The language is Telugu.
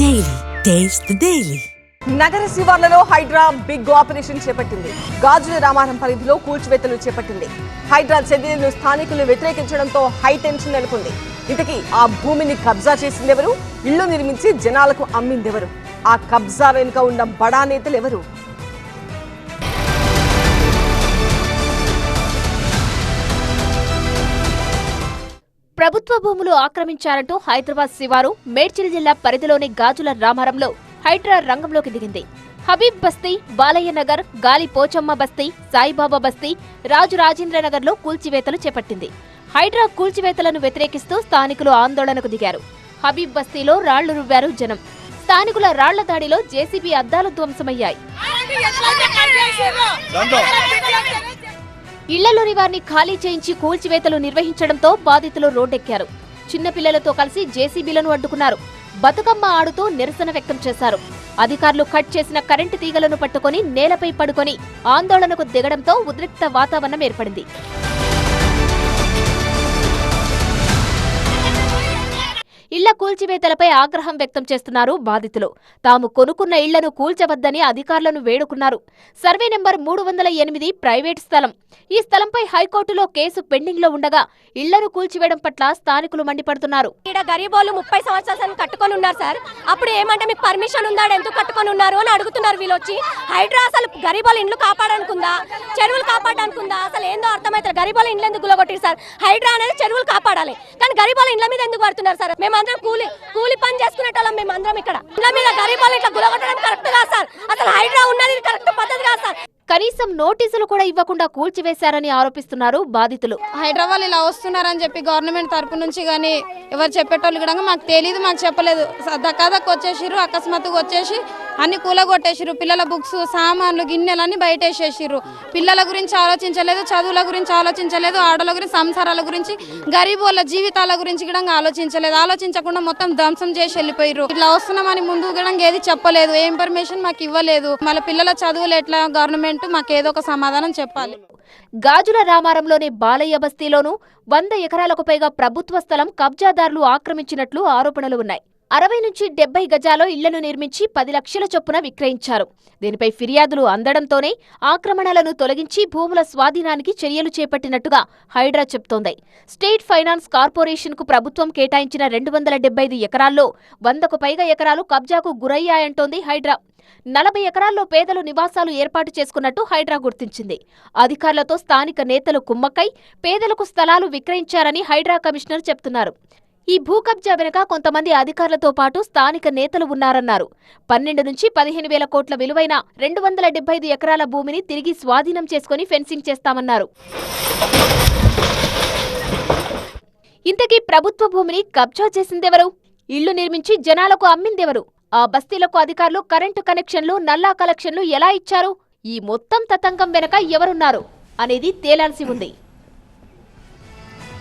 Daily. Taste the Daily. నగర శివార్లలో హైడ్రా బిగ్ ఆపరేషన్ చేపట్టింది. గాజుల రామారం పరిధిలో కూల్చివేతలు చేపట్టింది. హైడ్రా చర్యలను స్థానికులు వ్యతిరేకించడంతో హై టెన్షన్ నెలకొంది. ఇంతకీ ఆ భూమిని కబ్జా చేసిందెవరు? ఇళ్లు నిర్మించి జనాలకు అమ్మిందెవరు? ఆ కబ్జా వెనుక ఉన్న బడా నేతలు ఎవరు? ప్రభుత్వ భూములు ఆక్రమించారంటూ హైదరాబాద్ శివారు మేడ్చల్ జిల్లా పరిధిలోని గాజుల రామారంలో హైడ్రా రంగంలోకి దిగింది. హబీబ్ బస్తీ, బాలయ్య నగర్, గాలి పోచమ్మ బస్తీ, సాయిబాబా బస్తీ, రాజరాజేంద్ర నగర్ లో కూల్చివేతలు చేపట్టింది. హైడ్రా కూల్చివేతలను వ్యతిరేకిస్తూ స్థానికులు ఆందోళనకు దిగారు. హబీబ్ బస్తీలో రాళ్లు రువ్వారు జనం. స్థానికుల రాళ్ల దాడిలో జేసీబీ అద్దాలు ధ్వంసమయ్యాయి. ఇళ్లలోని వారిని ఖాళీ చేయించి కూల్చివేతలు నిర్వహించడంతో బాధితులు రోడ్డెక్కారు. చిన్నపిల్లలతో కలిసి జేసీబీలను అడ్డుకున్నారు. బతుకమ్మ ఆడుతూ నిరసన వ్యక్తం చేశారు. అధికారులు కట్ చేసిన కరెంటు తీగలను పట్టుకుని నేలపై పడుకొని ఆందోళనకు దిగడంతో ఉద్రిక్త వాతావరణం ఏర్పడింది. ఇళ్ల కూల్చివేతలపై ఆగ్రహం వ్యక్తం చేస్తున్నారు బాధితులు. తాము కొనుక్కున్న ఇళ్లను కూల్చవద్దని అధికారులను వేడుకున్నారు. సర్వే నెంబర్ 308 ప్రైవేట్ స్థలం. ఈ స్థలంపై హైకోర్టులో కేసు పెండింగ్ లో ఉండగా ఇళ్లను కూల్చివేయడం పట్ల స్థానికులు మండిపడుతున్నారు. ఇక్కడ గరీబోలు 30 సంవత్సరాలు కట్టుకొని ఉన్నారు సార్. అప్పుడు ఏమంటే మీకు పర్మిషన్ ఉందా, ఎందుకు కట్టుకొని ఉన్నారు అని అడుగుతున్నారు. వీళ్ళు వచ్చి హైడ్రా అసలు గరీబోలు ఇండ్లు కాపాడనుకుందా, చెరువులు కాపాడనుకుందా, అసలు ఏందో అర్థమవుతారు. గరీబోల ఇండ్లు ఎందుకు గులగొట్టారు సార్? హైడ్రా అనేది చెరువులు కాపాడాలి, కానీ గరీబోల ఇండ్ల మీద ఎందుకు పడుతున్నారు సార్? మేమందరం కూలి పని చేసుకునేటోళ్ళం. మేమందరం ఇక్కడ ఇండ్ల మీద గరీబోలు ఇట్లా గులగొట్టడం కరెక్ట్ కాదు సార్. అసలు హైడ్రా ఉన్నది కరెక్ట్ పద్ధతి కాదు సార్. కనీసం నోటీసులు కూడా ఇవ్వకుండా కూల్చివేశారని ఆరోపిస్తున్నారు బాధితులు. హైదరాబాద్ ఇలా వస్తున్నారని చెప్పి గవర్నమెంట్ తరపు నుంచి కానీ ఎవరు చెప్పేటోళ్ళు కూడా మాకు తెలియదు, మాకు చెప్పలేదు. దక్కాదక్క వచ్చేసిర్రు, అకస్మాత్తుగా వచ్చేసి అన్ని కూలగొట్టేసిర్రు. పిల్లల బుక్స్, సామాన్లు, గిన్నెలన్నీ బయట వేసేసిర్రు. పిల్లల గురించి ఆలోచించలేదు, చదువుల గురించి ఆలోచించలేదు, ఆడల గురించి, సంసారాల గురించి, గరీబ్ వాళ్ళ జీవితాల గురించి కూడా ఆలోచించలేదు. ఆలోచించకుండా మొత్తం ధ్వంసం చేసి వెళ్ళిపోయారు. ఇట్లా వస్తున్నామని ముందు కూడా ఏది చెప్పలేదు, ఏ ఇన్ఫర్మేషన్ మాకు ఇవ్వలేదు. మళ్ళీ పిల్లల చదువులు ఎట్లా, గవర్నమెంట్ మాకు ఏదో ఒక సమాధానం చెప్పాలి. గాజుల రామారంలోని బాలయ్య బస్తీలోనూ 100 ఎకరాలకు పైగా ప్రభుత్వ స్థలం కబ్జాదారులు ఆక్రమించినట్లు ఆరోపణలు ఉన్నాయి. 60 నుంచి 70 గజాల్లో ఇళ్లను నిర్మించి 10 లక్షల చొప్పున విక్రయించారు. దీనిపై ఫిర్యాదులు అందడంతోనే ఆక్రమణలను తొలగించి భూముల స్వాధీనానికి చర్యలు చేపట్టినట్టుగా హైడ్రా చెబుతోంది. స్టేట్ ఫైనాన్స్ కార్పొరేషన్ కు ప్రభుత్వం కేటాయించిన 275 ఎకరాల్లో 100కు పైగా ఎకరాలు కబ్జాకు గురయ్యాయంటోంది హైడ్రా. 40 ఎకరాల్లో పేదలు నివాసాలు ఏర్పాటు చేసుకున్నట్టు హైడ్రా గుర్తించింది. అధికారులతో స్థానిక నేతలు కుమ్మక్కై పేదలకు స్థలాలు విక్రయించారని హైడ్రా కమిషనర్ చెప్తున్నారు. ఈ భూ కబ్జా వెనుక కొంతమంది అధికారులతో పాటు స్థానిక నేతలు ఉన్నారన్నారు. 12 నుంచి 15 వేల కోట్ల విలువైన 275 ఎకరాల భూమిని తిరిగి స్వాధీనం చేసుకుని ఫెన్సింగ్ చేస్తామన్నారు. ఇంతకీ ప్రభుత్వ భూమిని కబ్జా చేసిందెవరు? ఇళ్లు నిర్మించి జనాలకు అమ్మిందెవరు? ఆ బస్తీలకు అధికారులు కరెంటు కనెక్షన్లు, నల్లా కలెక్షన్లు ఎలా ఇచ్చారు? ఈ మొత్తం తతంగం వెనక ఎవరున్నారు అనేది తేలాల్సి ఉంది.